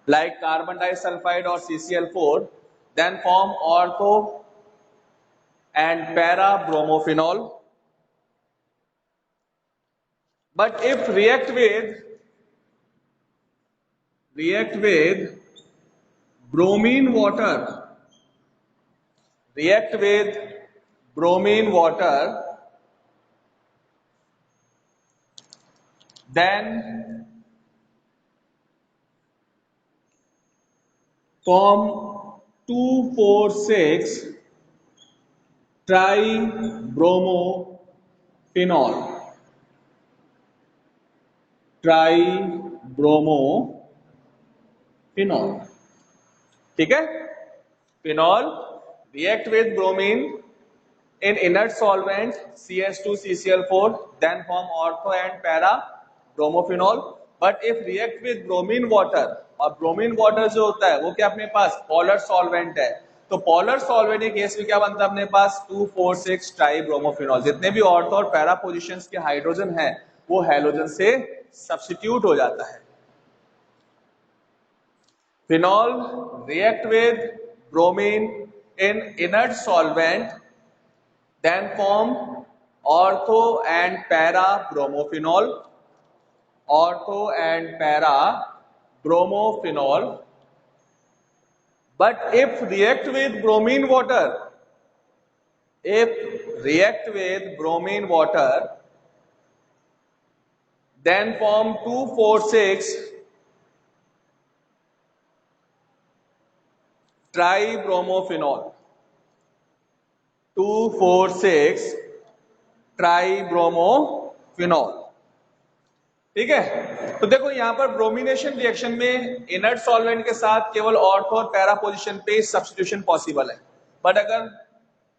like carbon disulfide or CCl4, then form ortho and para bromophenol. But if react with bromine water, react with bromine water, then form 2,4,6 tribromophenol. Tribromophenol. ठीक है, phenol react with bromine in inert solvent CS2 CCl4, then form ortho and para bromophenol. But if react with bromine water, और bromine water जो होता है वो क्या अपने पास polar solvent है, तो polar solvent के केस में क्या बनता है अपने पास 2,4,6 ट्राइब्रोमोफिनॉल. जितने भी ऑर्थो और पैरा पोजिशंस के हाइड्रोजन है वो हैलोजन से सब्स्टिट्यूट हो जाता है. Phenol react with bromine in inert solvent, then form ortho and para bromophenol. Ortho and para bromophenol. But if react with bromine water, then form 2,4,6 tribromophenol. 2,4,6 tribromophenol. ठीक है, तो देखो यहां पर ब्रोमिनेशन रिएक्शन में इनर्ट सॉल्वेंट के साथ केवल ऑर्थो और पैरा पोजीशन पे सब्स्टिट्यूशन पॉसिबल है. बट अगर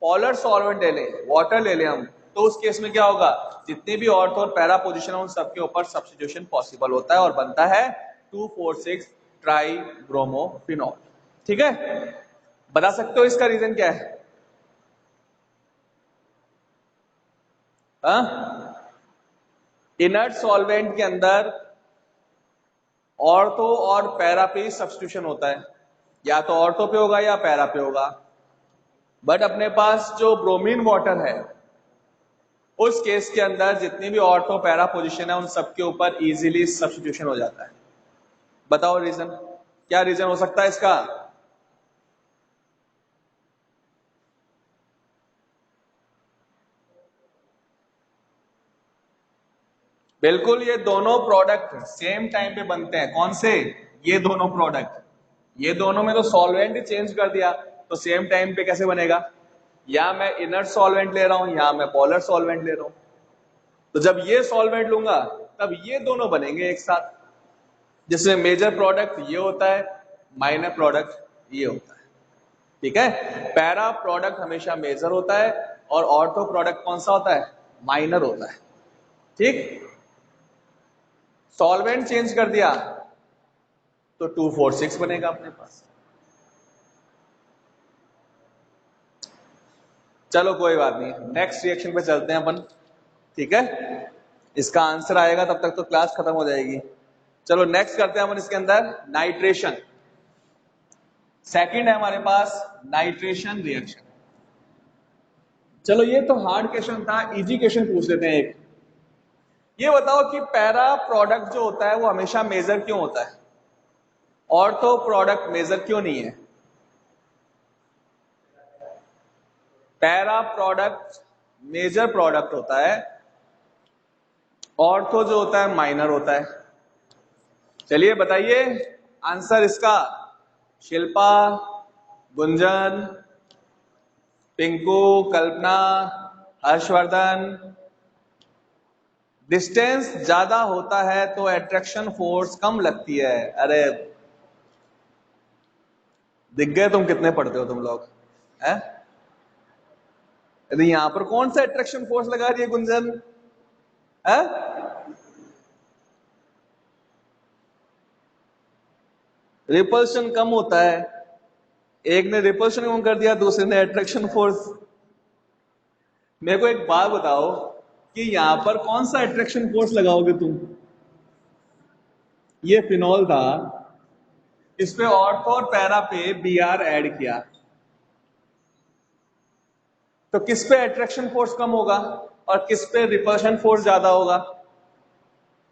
पॉलर सॉल्वेंट ले लें, वाटर ले लें हम, तो उस केस में क्या होगा, जितने भी ऑर्थो और पैरा पोजीशन है उन सबके ऊपर सब्स्टिट्यूशन पॉसिबल होता है और बनता है 2,4,6 ट्राइब्रोमोफिनॉल. ठीक है, बता सकते हो इसका रीजन क्या है? इनर्ट सॉल्वेंट के अंदर ऑर्थो और पैरा पे सब्स्टिट्यूशन होता है, या तो ऑर्थो पे होगा या पैरा पे होगा. बट अपने पास जो ब्रोमीन वाटर है उस केस के अंदर जितनी भी ऑर्थो पैरा पोजीशन है उन सबके ऊपर इजीली सब्स्टिट्यूशन हो जाता है. बताओ रीजन, क्या रीजन हो सकता है इसका? बिल्कुल, ये दोनों प्रोडक्ट सेम टाइम पे बनते हैं. कौन से? ये दोनों प्रोडक्ट. ये दोनों में तो सॉल्वेंट ही चेंज कर दिया, तो सेम टाइम पे कैसे बनेगा? या मैं इनर्ट सॉल्वेंट ले रहा हूं या मैं पॉलर सॉल्वेंट ले रहा हूं, तो जब ये सॉल्वेंट लूंगा तब ये दोनों बनेंगे एक साथ, जिसमें मेजर प्रोडक्ट ये होता है, माइनर प्रोडक्ट ये होता है. ठीक है, पैरा प्रोडक्ट हमेशा मेजर होता है और ऑर्थो प्रोडक्ट कौन सा होता है? माइनर होता है. ठीक, सॉल्वेंट चेंज कर दिया तो 2,4,6 बनेगा अपने पास. चलो कोई बात नहीं, नेक्स्ट रिएक्शन पे चलते हैं अपन. ठीक है, इसका आंसर आएगा तब तक तो क्लास खत्म हो जाएगी. चलो नेक्स्ट करते हैं अपन इसके अंदर नाइट्रेशन. सेकंड है हमारे पास नाइट्रेशन रिएक्शन. चलो ये तो हार्ड क्वेश्चन था, इजी क्वेश्चन पूछ लेते हैं एक. ये बताओ कि पैरा प्रोडक्ट जो होता है वो हमेशा मेजर क्यों होता है, ऑर्थो प्रोडक्ट मेजर क्यों नहीं है? पैरा प्रोडक्ट मेजर प्रोडक्ट होता है, ऑर्थो जो होता है माइनर होता है. चलिए बताइए आंसर इसका. शिल्पा, गुंजन, पिंकू, कल्पना, हर्षवर्धन. डिस्टेंस ज्यादा होता है तो अट्रैक्शन फोर्स कम लगती है. अरे दिख गए तुम कितने पढ़ते हो तुम लोग हैं? अरे यहां पर कौन सा अट्रैक्शन फोर्स लगा रही है गुंजन? है रिपल्शन कम होता है. एक ने रिपल्शन कम कर दिया, दूसरे ने अट्रैक्शन फोर्स. मेरे को एक बात बताओ कि यहां पर कौन सा अट्रैक्शन फोर्स लगाओगे तुम? ये फिनॉल था, इस पे ऑर्थो और पैरा पे Br ऐड किया, तो किस पे अट्रैक्शन फोर्स कम होगा और किस पे रिपल्शन फोर्स ज्यादा होगा?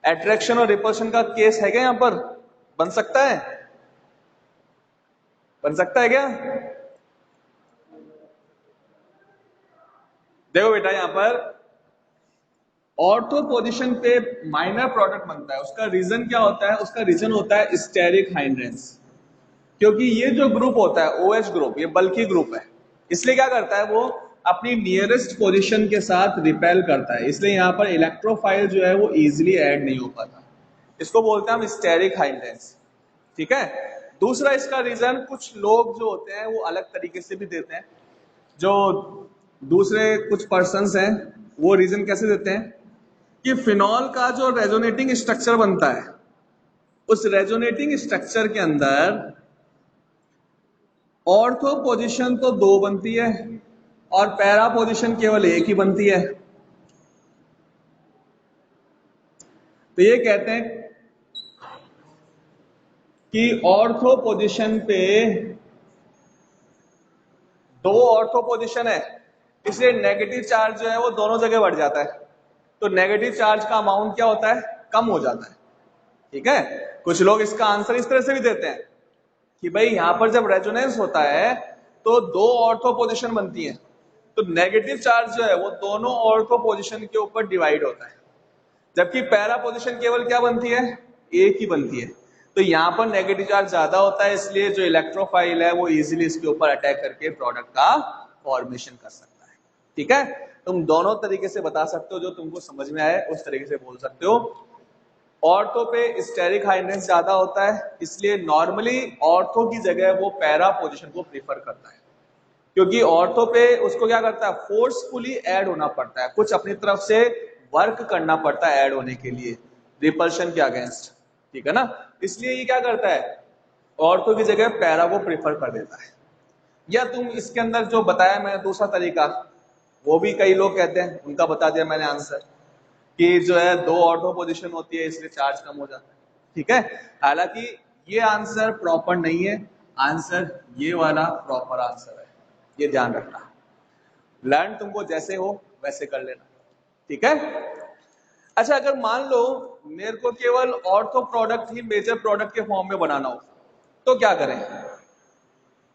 अट्रैक्शन और रिपल्शन का केस है क्या यहां पर? बन सकता है? बन सकता है क्या? देखो बेटा, यहां पर ऑर्थो पोजीशन पे माइनर प्रोडक्ट बनता है, उसका रीजन क्या होता है? उसका रीजन होता है स्टेरिक हाइंड्रेंस। क्योंकि ये जो ग्रुप होता है OH ग्रुप, ये बल्की ग्रुप है, इसलिए क्या करता है वो अपनी नियरेस्ट पोजीशन के साथ रिपेल करता है, इसलिए यहां पर इलेक्ट्रोफाइल जो है वो इजीली ऐड नहीं हो पाता। इसको बोलते हैं हम स्टेरिक हाइंड्रेंस। ठीक है। दूसरा इसका रीजन, कुछ लोग जो होते हैं वो अलग तरीके से भी देते हैं, जो दूसरे कुछ पर्सन्स हैं वो रीजन कैसे देते हैं कि फिनॉल का जो रेजोनेटिंग स्ट्रक्चर बनता है, उस रेजोनेटिंग स्ट्रक्चर के अंदर ऑर्थो पोजीशन तो 2 बनती है और पैरा पोजीशन केवल 1 ही बनती है। तो ये कहते हैं कि ऑर्थो पोजीशन पे 2 ऑर्थो पोजीशन है, इसलिए नेगेटिव चार्ज जो है वो दोनों जगह बढ़ जाता है, तो नेगेटिव चार्ज का अमाउंट क्या होता है? कम हो जाता है। ठीक है। कुछ लोग इसका आंसर इस तरह से भी देते हैं कि भाई यहां पर जब रेजोनेंस होता है तो 2 ऑर्थो पोजीशन बनती हैं, तो नेगेटिव चार्ज जो है वो दोनों ऑर्थो पोजीशन के ऊपर डिवाइड होता है, जबकि पैरा पोजीशन केवल क्या बनती है? 1 ही बनती है। तो यहां पर नेगेटिव चार्ज ज्यादा होता है, इसलिए जो इलेक्ट्रोफाइल है वो इजीली इसके ऊपर अटैक करके प्रोडक्ट का फॉर्मेशन कर सकता है। ठीक है। तुम दोनों तरीके से बता सकते हो, जो तुमको समझ में आए उस तरीके से बोल सकते हो। ऑर्थो पे स्टेरिक हाइंड्रेंस ज्यादा होता है, इसलिए नॉर्मली ऑर्थो की जगह वो पैरा पोजीशन को प्रीफर करता है, क्योंकि ऑर्थो पे उसको क्या करता है? फोर्सफुली ऐड होना पड़ता है, कुछ अपनी तरफ से वर्क करना पड़ता है ऐड होने के लिए, रिपल्शन के अगेंस्ट। ठीक है ना। इसलिए ये क्या करता है? ऑर्थो की जगह पैरा को प्रीफर कर देता है। या तुम इसके अंदर जो बताया मैंने दूसरा तरीका, वो भी कई लोग कहते हैं, उनका बता दिया मैंने आंसर, कि जो है 2 ऑर्थो पोजीशन होती है इसलिए चार्ज कम हो जाता है। ठीक है। हालांकि ये आंसर प्रॉपर नहीं है, आंसर ये वाला प्रॉपर आंसर है, ये ध्यान रखना। लर्न तुमको जैसे हो वैसे कर लेना। ठीक है। अच्छा, अगर मान लो मेरे को केवल ऑर्थो प्रोडक्ट ही मेजर प्रोडक्ट के फॉर्म में बनाना हो, तो क्या करें?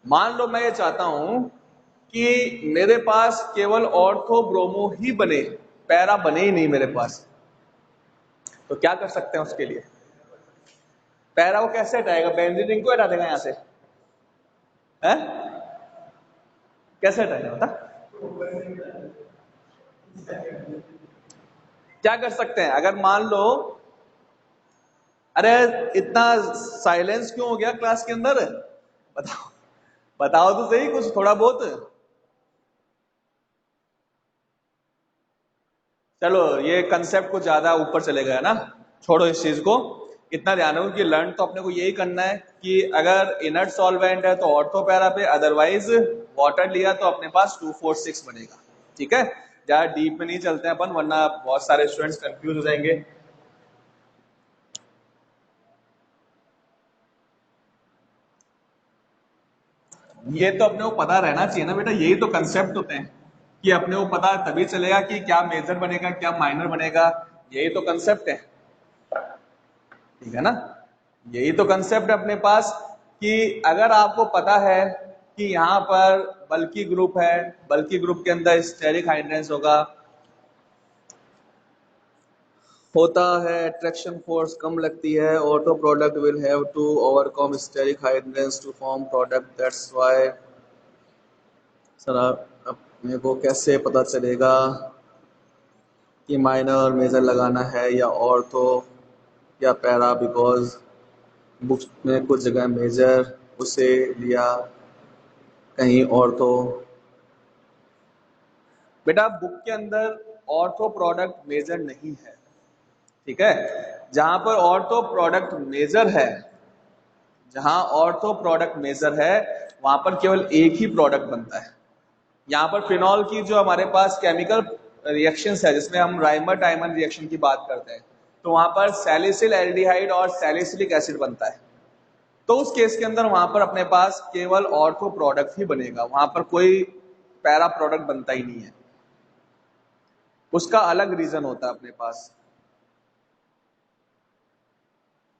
मान लो मैं ये चाहता हूं कि मेरे पास केवल ऑर्थो ब्रोमो ही बने, पैरा बने ही नहीं मेरे पास, तो क्या कर सकते हैं उसके लिए? पैरा को कैसे हटाएगा? बेंजीन रिंग को हटा देगा यहां से? है? कैसे हटाएगा बता? क्या कर सकते हैं? अगर मान लो, अरे इतना साइलेंस क्यों हो गया क्लास के अंदर? बताओ, बताओ तो सही कुछ थोड़ा बहुत। चलो, ये कंसेप्ट कुछ ज्यादा ऊपर चले गया ना, छोड़ो इस चीज को। इतना ध्यान रखो कि लर्न तो अपने को यही करना है कि अगर इनर्ट सॉल्वेंट है तो ऑर्थो पैरा पे, अदरवाइज वाटर लिया तो अपने पास 246 बनेगा। ठीक है। ज्यादा डीप में नहीं चलते हैं अपन, वरना बहुत सारे स्टूडेंट्स कंफ्यूज हो जाएंगे। ये तो अपने को पता रहना चाहिए ना बेटा, यही तो कंसेप्ट होते हैं कि अपने को पता तभी चलेगा कि क्या मेजर बनेगा क्या माइनर बनेगा, यही तो कंसेप्ट है। ठीक है ना। यही तो कंसेप्ट है अपने पास कि अगर आपको पता है कि यहाँ पर बल्की ग्रुप है, बल्की ग्रुप के अंदर स्टेरिक हाइंड्रेंस होता है, अट्रैक्शन फोर्स कम लगती है, ortho product will have to overcome steric hindrance to form product, that's why. Sir अब मेरे को कैसे पता चलेगा कि माइनर और मेजर लगाना है या ऑर्थो या पैरा? बिकॉज बुक्स में कुछ जगह मेजर उसे लिया, कहीं ऑर्थो। बेटा बुक के अंदर ऑर्थो प्रोडक्ट मेजर नहीं है। ठीक है। जहां पर ऑर्थो प्रोडक्ट मेजर है, जहां ऑर्थो प्रोडक्ट मेजर है वहां पर केवल एक ही प्रोडक्ट बनता है। यहाँ पर फिनॉल की जो हमारे पास केमिकल रिएक्शंस है, जिसमें हम राइमर टाइमर रिएक्शन की बात करते हैं, तो वहां पर सैलिसिल एल्डिहाइड और सैलिसिलिक एसिड बनता है। तो उस केस के अंदर वहां पर अपने पास केवल ऑर्थो प्रोडक्ट ही बनेगा, वहां पर कोई पैरा प्रोडक्ट बनता ही नहीं है। उसका अलग रीजन होता है अपने पास।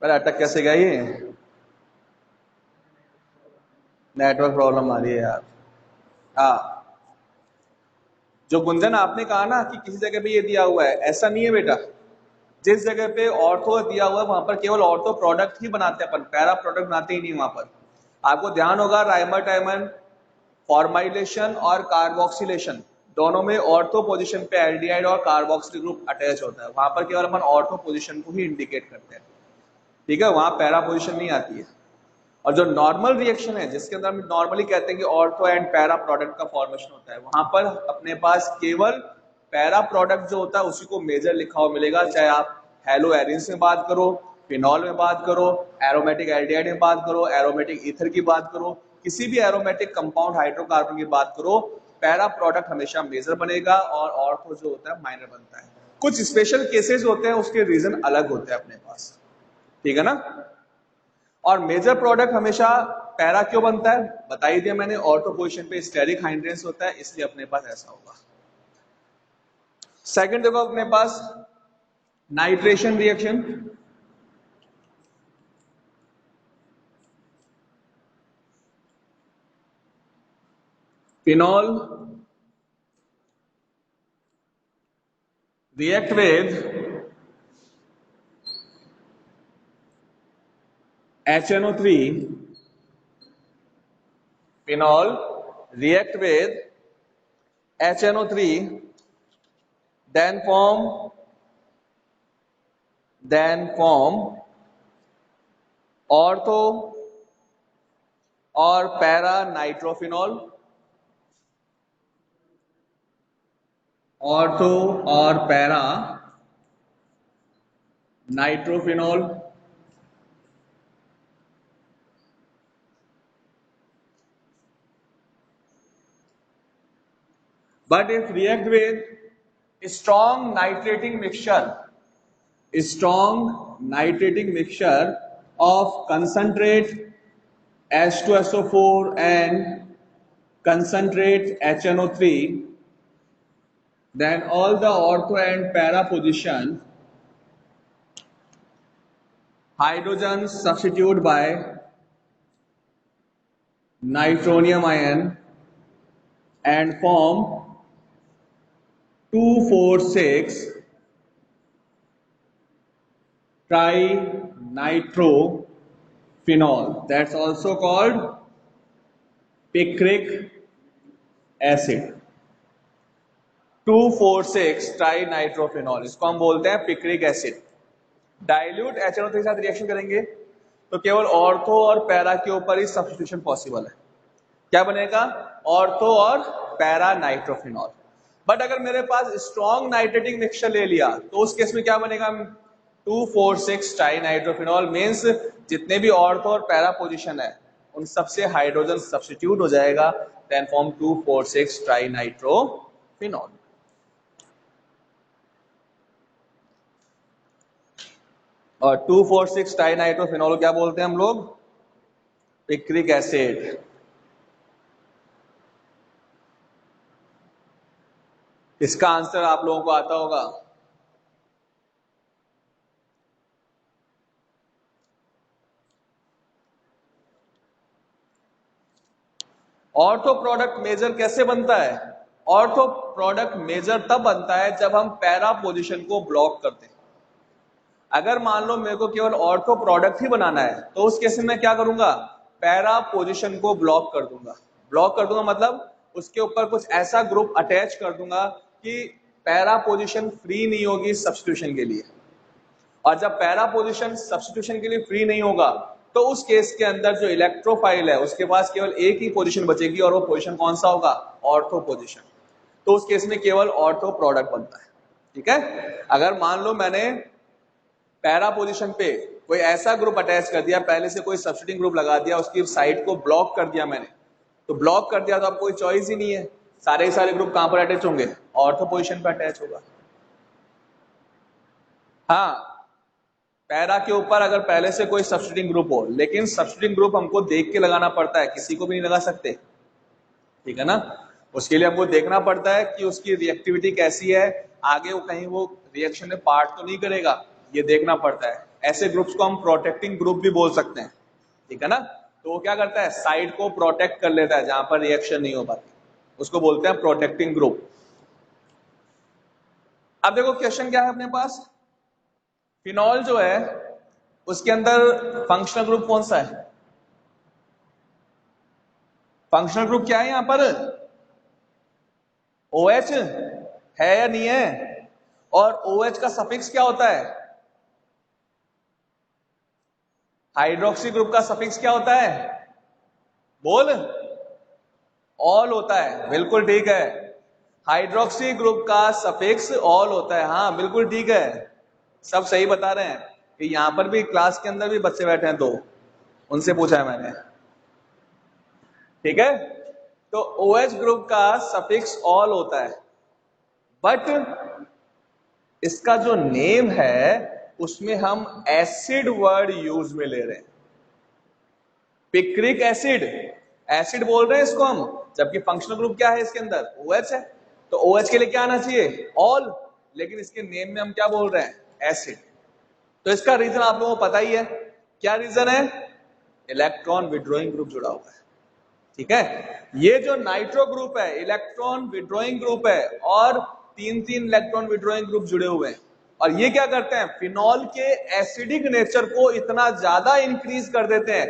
पर अटक कैसे गया ये? नेटवर्क प्रॉब्लम आ रही है यार। हाँ, जो गुंजन आपने कहा ना कि किसी जगह पे ये दिया हुआ है, ऐसा नहीं है बेटा। जिस जगह पे ऑर्थो दिया हुआ है वहां पर केवल ऑर्थो प्रोडक्ट ही बनाते हैं अपन, पैरा प्रोडक्ट बनाते ही नहीं वहां पर। आपको ध्यान होगा राइमर टाइमन फॉर्माइलेशन और कार्बोक्सिलेशन दोनों में ऑर्थो पोजीशन पे एल्डिहाइड और कार्बोक्सिल ग्रुप अटैच होता है, वहां पर केवल अपन ऑर्थो पोजीशन को ही इंडिकेट करते हैं, ठीक है, वहां पैरा पोजीशन नहीं आती है। और जो नॉर्मल रिएक्शन है जिसके अंदर हम नॉर्मली कहते हैं कि ऑर्थो एंड पैरा प्रोडक्ट का फॉर्मेशन होता है, वहां पर अपने पास केवल पैरा प्रोडक्ट जो होता है उसी को मेजर लिखा हुआ मिलेगा, चाहे आप हेलो एरिन्स में बात करो, फिनॉल में बात करो, एरोमेटिक एल्डिहाइड में बात करो, एरोमेटिक ईथर की बात करो, किसी भी एरोमेटिक कंपाउंड हाइड्रोकार्बन की बात करो, पैरा प्रोडक्ट हमेशा मेजर बनेगा और ऑर्थो जो होता है माइनर बनता है। कुछ स्पेशल केसेस होते हैं उसके रीजन अलग होते हैं अपने पास, ठीक है ना। और मेजर प्रोडक्ट हमेशा पैरा क्यों बनता है बता ही दिया मैंने, ऑर्थो पोजीशन पे स्टेरिक हाइड्रेंस होता है, इसलिए अपने पास ऐसा होगा। सेकंड देखो अपने पास nitration reaction. Phenol react with HNO3, phenol react with HNO3, then form ortho और पैरा नाइट्रोफिनॉल, ऑर्थो और para nitrophenol, but if react with strong nitrating mixture of concentrate H2SO4 and concentrate HNO3, then all the ortho and para position hydrogens substitute by nitronium ion and form 2,4,6 trinitrophenol. That's also called picric acid. 2,4,6 trinitrophenol, इसको हम बोलते हैं picric acid. Dilute HNO3 के साथ reaction करेंगे तो केवल ortho और पैरा के ऊपर ही सब्स्टिट्यूशन पॉसिबल है। क्या बनेगा? ऑर्थो और पैरा नाइट्रोफिनॉल। बट अगर मेरे पास स्ट्रॉन्ग नाइट्रेटिंग मिक्सचर ले लिया तो उस केस में क्या बनेगा? 2,4,6 ट्राइनाइट्रोफिनॉल मींस जितने भी ऑर्थो और पैरा पोजीशन है उन सबसे हाइड्रोजन सब्स्टिट्यूट हो जाएगा, देन फॉर्म 2,4,6 ट्राइनाइट्रोफिनॉल। और 2,4,6 ट्राइनाइट्रोफिनॉल क्या बोलते हैं हम लोग? Picric acid. इसका आंसर आप लोगों को आता होगा। ऑर्थो प्रोडक्ट मेजर कैसे बनता है? ऑर्थो प्रोडक्ट मेजर तब बनता है जब हम पैरा पोजीशन को ब्लॉक करते हैं। अगर मान लो मेरे को केवल ऑर्थो प्रोडक्ट ही बनाना है तो उस केस में मैं क्या करूंगा? पैरा पोजीशन को ब्लॉक कर दूंगा। ब्लॉक कर दूंगा मतलब उसके ऊपर कुछ ऐसा ग्रुप अटैच कर दूंगा कि पैरा पोजीशन फ्री नहीं होगी सब्स्टिट्यूशन के लिए। और जब पैरा पोजीशन सब्स्टिट्यूशन के लिए फ्री नहीं होगा तो उस केस के अंदर जो इलेक्ट्रोफाइल है उसके पास केवल एक ही पोजीशन बचेगी और वो पोजीशन कौन सा होगा? Ortho position. तो उस केस में केवल ऑर्थो प्रोडक्ट बनता है, ठीक है। अगर मान लो मैंने पैरा पोजीशन पे कोई ऐसा ग्रुप अटैच कर दिया, पहले से कोई सब्स्टिट्यूटिंग ग्रुप लगा दिया, उसकी साइड को ब्लॉक कर दिया मैंने, तो ब्लॉक कर दिया तो अब कोई चॉइस ही नहीं है, सारे सारे ग्रुप कहां पर अटैच होंगे? ऑर्थो पोजीशन पर अटैच होगा। हाँ, पैरा के ऊपर अगर पहले से कोई सब्स्टिट्यूटिंग ग्रुप हो, लेकिन सब्स्टिट्यूटिंग ग्रुप हमको देख के लगाना पड़ता है, किसी को भी नहीं लगा सकते, ठीक है ना। उसके लिए हमको देखना पड़ता है कि उसकी रिएक्टिविटी कैसी है, आगे वो कहीं वो रिएक्शन में पार्ट तो नहीं करेगा, ये देखना पड़ता है। ऐसे ग्रुप्स को हम प्रोटेक्टिंग ग्रुप भी बोल सकते हैं, ठीक है ना। तो वो क्या करता है, साइड को प्रोटेक्ट कर लेता है जहां पर रिएक्शन नहीं हो पाती, उसको बोलते हैं प्रोटेक्टिंग ग्रुप। अब देखो क्वेश्चन क्या है अपने पास, फिनॉल जो है उसके अंदर फंक्शनल ग्रुप कौन सा है, फंक्शनल ग्रुप क्या है यहां पर, OH है या नहीं है, और OH का सफिक्स क्या होता है, हाइड्रोक्सी ग्रुप का सफिक्स क्या होता है, बोल, ऑल होता है, बिल्कुल ठीक है। हाइड्रोक्सी ग्रुप का सफिक्स ऑल होता है, हाँ बिल्कुल ठीक है, सब सही बता रहे हैं। कि यहां पर भी क्लास के अंदर भी बच्चे बैठे हैं, दो, उनसे पूछा है मैंने, ठीक है। तो OH ग्रुप का सफिक्स ऑल होता है, बट इसका जो नेम है उसमें हम एसिड वर्ड यूज में ले रहे हैं, पिक्रिक एसिड, एसिड बोल रहे हैं इसको हम, जबकि फंक्शनल ग्रुप क्या है इसके अंदर, OH है। तो OH के लिए क्या आना चाहिए, ऑल, लेकिन इसके नेम में हम क्या बोल रहे हैं, एसिड। तो इसका रीजन आप लोगों को पता ही है, क्या रीजन है, इलेक्ट्रॉन विड्रॉइंग ग्रुप जुड़ा हुआ है, ठीक है। ये जो नाइट्रो ग्रुप है इलेक्ट्रॉन विड्रॉइंग ग्रुप है, और तीन तीन इलेक्ट्रॉन विड्रॉइंग ग्रुप जुड़े हुए हैं, और ये क्या करते हैं, फिनॉल के एसिडिक नेचर को इतना ज्यादा इंक्रीज कर देते हैं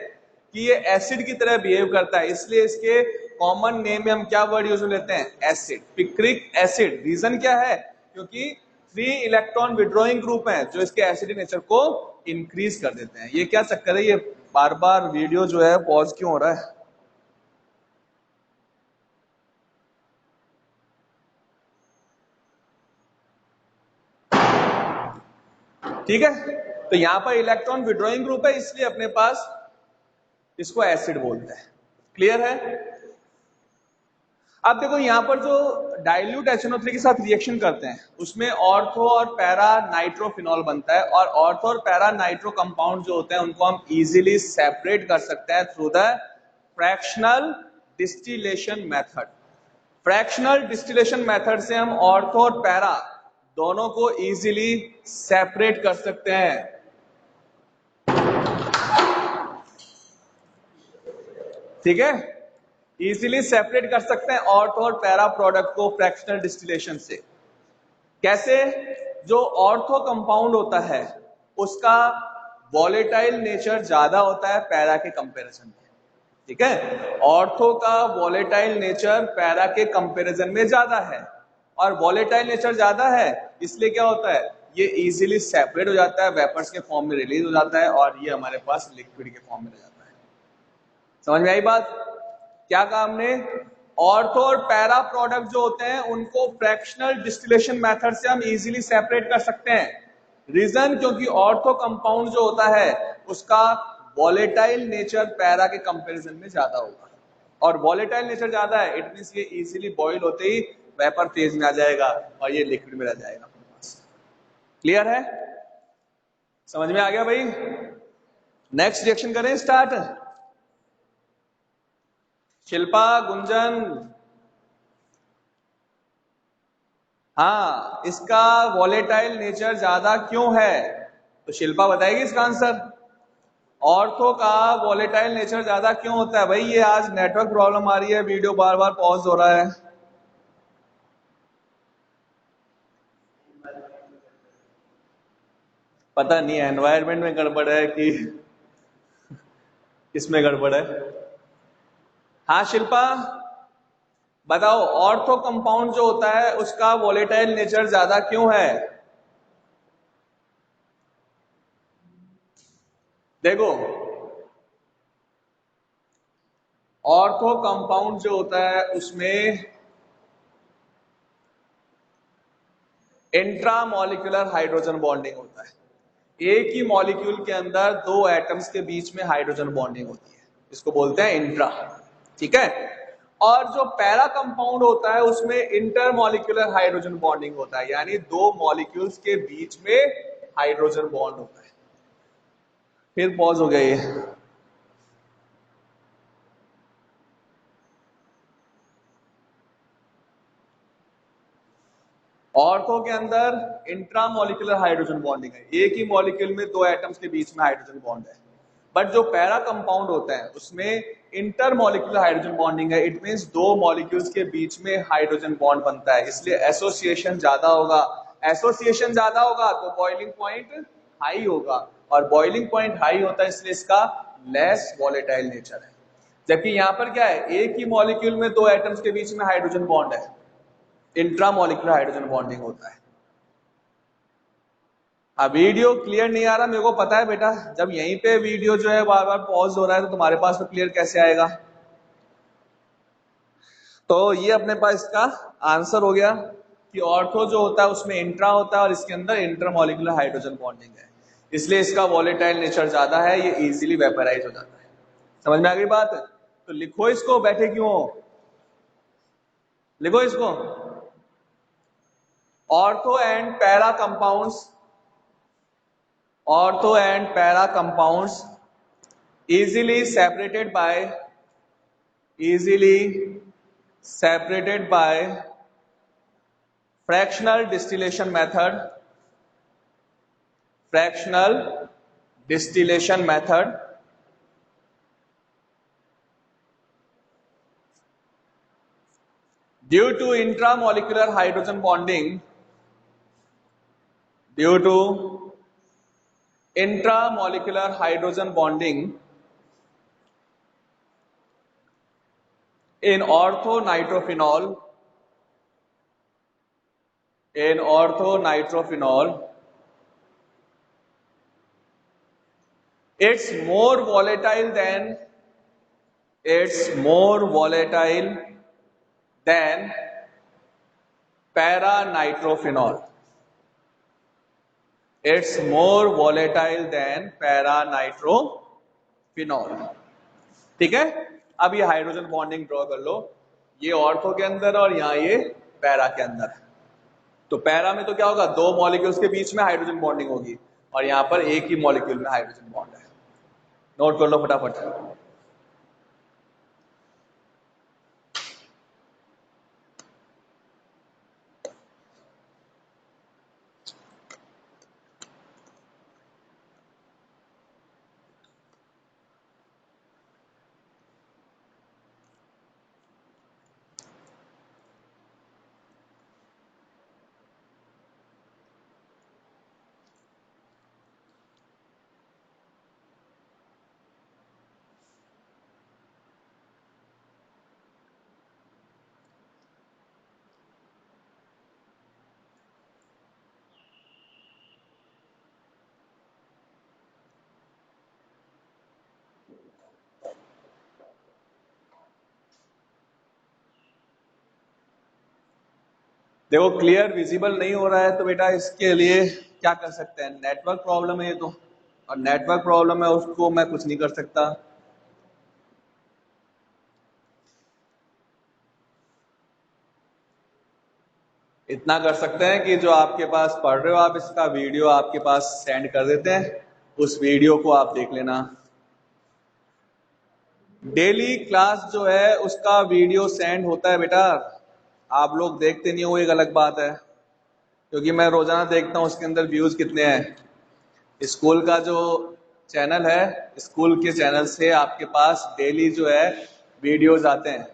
कि ये एसिड की तरह बिहेव करता है, इसलिए इसके कॉमन नेम में हम क्या वर्ड यूज लेते हैं, एसिड, पिक्रिक एसिड। रीजन क्या है, क्योंकि 3 इलेक्ट्रॉन विड्रॉइंग ग्रुप हैं जो इसके एसिडिक नेचर को इंक्रीज कर देते हैं। ये क्या चक्कर है, ये बार बार वीडियो जो है पॉज क्यों हो रहा है, ठीक है। तो यहां पर इलेक्ट्रॉन विड्रॉइंग ग्रुप है, इसलिए अपने पास इसको एसिड बोलते हैं, क्लियर है। अब देखो यहां पर जो डाइल्यूट HNO3 के साथ रिएक्शन करते हैं उसमें ऑर्थो और पैरा नाइट्रोफिनॉल बनता है, और ऑर्थो और पैरा नाइट्रो कंपाउंड जो होते हैं उनको हम इजीली सेपरेट कर सकते हैं through the fractional distillation method. Fractional distillation method से हम ऑर्थो और पैरा दोनों को इजीली सेपरेट कर सकते हैं, ठीक है। इजीली सेपरेट कर सकते हैं ऑर्थो और पैरा प्रोडक्ट को फ्रैक्शनल डिस्टिलेशन से। कैसे, जो ऑर्थो कंपाउंड होता है उसका वॉलेटाइल नेचर ज्यादा होता है पैरा के कंपैरिजन में, ठीक है। ऑर्थो का वॉलेटाइल नेचर पैरा के कंपैरिजन में ज्यादा है, और वॉलेटाइल नेचर ज्यादा है इसलिए क्या होता है, ये इजीली सेपरेट हो जाता है, वेपर्स के फॉर्म में रिलीज हो जाता है, और ये हमारे पास लिक्विड के फॉर्म में रह जाता है। समझ में आई बात, क्या कहा हमने, ऑर्थो और पैरा प्रोडक्ट जो होते हैं उनको फ्रैक्शनल डिस्टिलेशन मेथड से हम इजीली सेपरेट कर सकते हैं। रीजन, क्योंकि ऑर्थो कंपाउंड जो होता है उसका वॉलेटाइल नेचर पैरा के कंपैरिजन में ज्यादा होगा, और वॉलेटाइल नेचर ज्यादा है इट मींस ये इजीली बॉईल होते ही वेपर फेज में आ जाएगा और ये लिक्विड में रह जाएगा अपने पास। क्लियर है, समझ में आ गया भाई। नेक्स्ट रिएक्शन करें स्टार्ट। शिल्पा, गुंजन, हाँ इसका वॉलेटाइल नेचर ज्यादा क्यों है, तो शिल्पा बताएगी इसका आंसर। ऑर्थो का वॉलेटाइल नेचर ज्यादा क्यों होता है भाई, ये आज नेटवर्क प्रॉब्लम आ रही है, वीडियो बार बार पॉज हो रहा है। पता नहीं एनवायरनमेंट में गड़बड़ है कि किसमें गड़बड़ है। हाँ शिल्पा बताओ, ऑर्थो कंपाउंड जो होता है उसका वॉलेटाइल नेचर ज्यादा क्यों है। देखो ऑर्थो कंपाउंड जो होता है उसमें इंट्रामॉलिक्यूलर हाइड्रोजन बॉन्डिंग होता है, एक ही मॉलिक्यूल के अंदर दो एटम्स के बीच में हाइड्रोजन बॉन्डिंग होती है, इसको बोलते हैं इंट्रा, ठीक है। और जो पैरा कंपाउंड होता है उसमें इंटरमॉलिक्यूलर हाइड्रोजन बॉन्डिंग होता है, यानी दो मॉलिक्यूल्स के बीच में हाइड्रोजन बॉन्ड होता है। फिर पॉज हो गया ये। ऑर्थो के अंदर इंट्रामोलिकुलर हाइड्रोजन बॉन्डिंग है, एक ही मॉलिक्यूल में दो एटम्स के बीच में हाइड्रोजन बॉन्ड है। बट जो पैरा कंपाउंड होता है उसमें इंटरमोलिकुलर हाइड्रोजन बॉन्डिंग है। इट मींस दो मॉलिक्यूल्स के बीच में हाइड्रोजन बॉन्ड बनता है, इसलिए एसोसिएशन ज्यादा होगा। एसोसिएशन ज्यादा होगा तो बॉइलिंग पॉइंट हाई होगा, और बॉइलिंग पॉइंट हाई होता है इसलिए इसका लेस वॉलेटाइल नेचर है। जबकि यहां पर क्या है, एक ही मॉलिक्यूल में दो एटम्स के बीच में हाइड्रोजन बॉन्ड है, इंट्रामोलिकुलर हाइड्रोजन बॉन्डिंग होता है। अब वीडियो क्लियर नहीं आ रहा मेरे को पता है बेटा, जब यहीं पे वीडियो जो है बार बार पॉज हो रहा है तो तुम्हारे पास तो क्लियर कैसे आएगा। तो ये अपने पास इसका आंसर हो गया कि ऑर्थो जो होता है उसमें इंट्रा होता है और इसके अंदर इंटरमोलिकुलर हाइड्रोजन बॉन्डिंग है, इसलिए इसका वॉलेटाइल नेचर ज्यादा है, ये इजीली वेपराइज हो जाता है। समझ में आ गई बात? तो लिखो इसको, बैठे क्यों हो, लिखो इसको। Ortho and para compounds, ortho and para compounds easily separated by fractional distillation method, fractional distillation method, due to intramolecular hydrogen bonding, due to intramolecular hydrogen bonding in orthonitrophenol, in orthonitrophenol, it's more volatile than paranitrophenol. It's more volatile than paranitrophenol. ठीक है, अब ये hydrogen bonding draw कर लो, ये ortho के अंदर और यहाँ ये पैरा के अंदर। तो पैरा में तो क्या होगा, दो मॉलिक्यूल्स के बीच में हाइड्रोजन बॉन्डिंग होगी, और यहाँ पर एक ही मॉलिक्यूल में हाइड्रोजन बॉन्ड है। नोट कर लो फटाफट। देखो क्लियर विजिबल नहीं हो रहा है तो बेटा इसके लिए क्या कर सकते हैं, नेटवर्क प्रॉब्लम है ये तो, और नेटवर्क प्रॉब्लम है उसको मैं कुछ नहीं कर सकता। इतना कर सकते हैं कि जो आपके पास पढ़ रहे हो आप, इसका वीडियो आपके पास सेंड कर देते हैं, उस वीडियो को आप देख लेना। डेली क्लास जो है उसका वीडियो सेंड होता है बेटा, आप लोग देखते नहीं हो एक अलग बात है, क्योंकि मैं रोजाना देखता हूँ उसके अंदर व्यूज कितने हैं। स्कूल का जो चैनल है, स्कूल के चैनल से आपके पास डेली जो है वीडियोज आते हैं,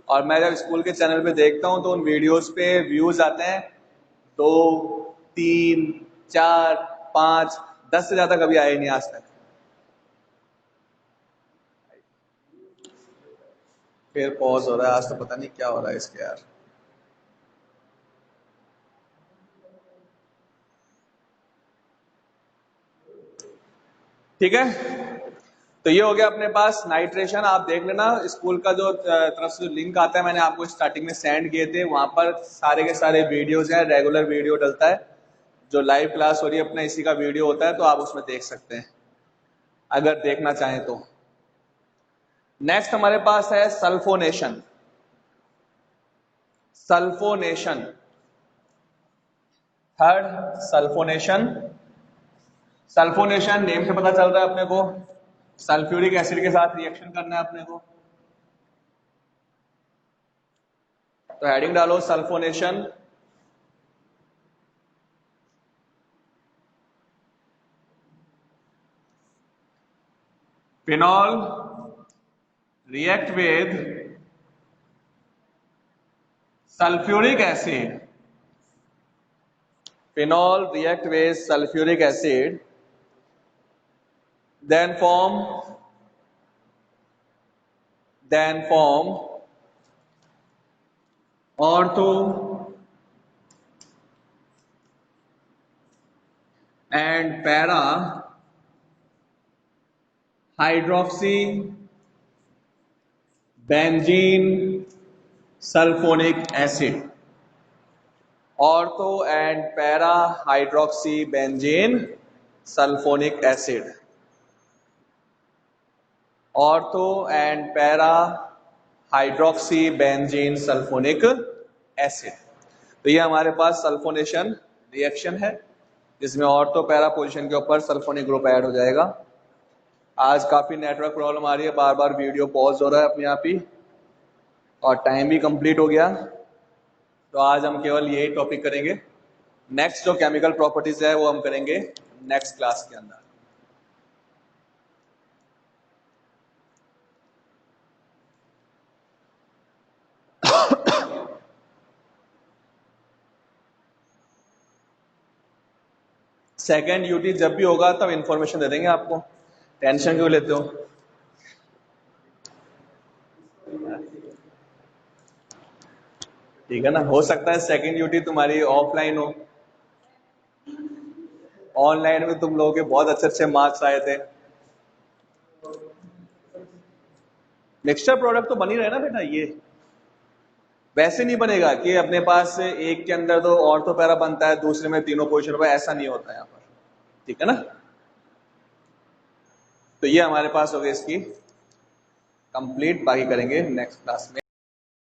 और मैं जब स्कूल के चैनल पे देखता हूँ तो उन वीडियोस पे व्यूज आते हैं 2, 3, 4, 5, 10 से ज्यादा कभी आए नहीं आज तक। फिर पॉज हो रहा है, आज तो पता नहीं क्या हो रहा है इसके यार। ठीक है, तो ये हो गया अपने पास नाइट्रेशन। आप देख लेना स्कूल का जो तरफ से जो लिंक आता है, मैंने आपको स्टार्टिंग में सेंड किए थे, वहां पर सारे के सारे वीडियोज हैं, रेगुलर वीडियो डलता है, जो लाइव क्लास हो रही है अपना इसी का वीडियो होता है, तो आप उसमें देख सकते हैं अगर देखना चाहें तो। नेक्स्ट हमारे पास है sulphonation. Sulphonation, third sulphonation. Sulphonation name से पता चल रहा है अपने को, सल्फ्यूरिक एसिड के साथ रिएक्शन करना है अपने को, तो हेडिंग डालो sulphonation. Phenol react with sulfuric acid, phenol react with sulfuric acid, then form ortho and para hydroxy benzene sulfonic acid, ortho and para hydroxy benzene sulfonic acid, ortho and para hydroxy benzene sulphonic acid. तो ये हमारे पास sulphonation reaction है जिसमें ortho para position के ऊपर sulphonic group add हो जाएगा। आज काफी नेटवर्क प्रॉब्लम आ रही है, बार बार वीडियो पॉज हो रहा है अपने आप ही, और टाइम भी कंप्लीट हो गया, तो आज हम केवल यही टॉपिक करेंगे। नेक्स्ट जो केमिकल प्रॉपर्टीज है वो हम करेंगे नेक्स्ट क्लास के अंदर। सेकेंड यूटी जब भी होगा तब इंफॉर्मेशन दे देंगे आपको, टेंशन क्यों लेते हो। ठीक है ना, हो सकता है सेकेंड यूटी तुम्हारी ऑफलाइन हो, ऑनलाइन में तुम लोगों के बहुत अच्छे अच्छे मार्क्स आए थे। मिक्सचर प्रोडक्ट तो बन ही रहे ना बेटा, ये वैसे नहीं बनेगा कि अपने पास एक के अंदर तो ऑर्थो पैरा बनता है, दूसरे में तीनों पोजीशन पर, ऐसा नहीं होता यहाँ पर। ठीक है ना, तो ये हमारे पास हो गई इसकी कंप्लीट, बाकी करेंगे नेक्स्ट क्लास में।